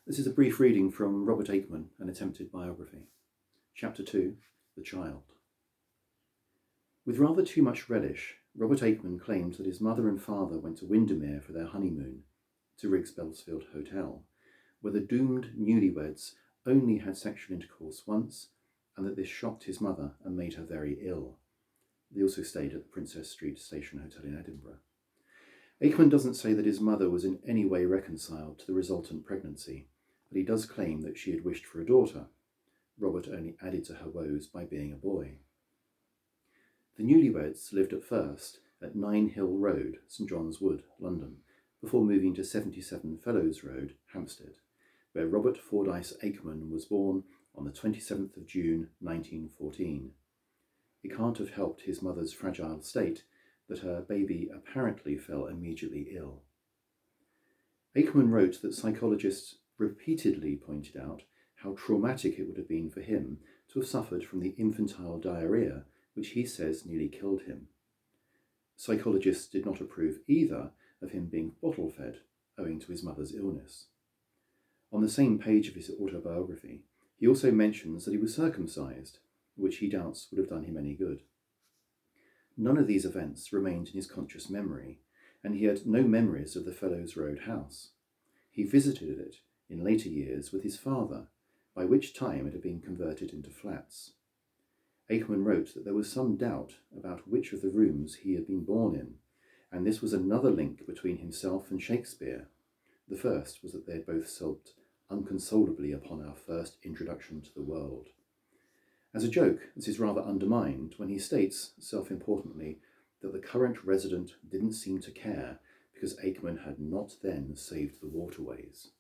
This is a brief reading from Robert Aickman, An Attempted Biography. Chapter 2, The Child. With rather too much relish, Robert Aickman claimed that his mother and father went to Windermere for their honeymoon, to Riggs Belsfield Hotel, where the doomed newlyweds only had sexual intercourse once, and that this shocked his mother and made her very ill. They also stayed at the Princess Street Station Hotel in Edinburgh. Aickman doesn't say that his mother was in any way reconciled to the resultant pregnancy, but he does claim that she had wished for a daughter. Robert only added to her woes by being a boy. The newlyweds lived at first at 9 Hill Road, St John's Wood, London, before moving to 77 Fellows Road, Hampstead, where Robert Fordyce Aickman was born on the 27th of June 1914. It can't have helped his mother's fragile state that her baby apparently fell immediately ill. Aickman wrote that psychologists repeatedly pointed out how traumatic it would have been for him to have suffered from the infantile diarrhoea, which he says nearly killed him. Psychologists did not approve either of him being bottle-fed, owing to his mother's illness. On the same page of his autobiography, he also mentions that he was circumcised, which he doubts would have done him any good. None of these events remained in his conscious memory, and he had no memories of the Fellows Road house. He visited it in later years with his father, by which time it had been converted into flats. Aickman wrote that there was some doubt about which of the rooms he had been born in, and this was another link between himself and Shakespeare. The first was that they had both sobbed unconsolably upon our first introduction to the world. As a joke, this is rather undermined when he states, self-importantly, that the current resident didn't seem to care because Aickman had not then saved the waterways.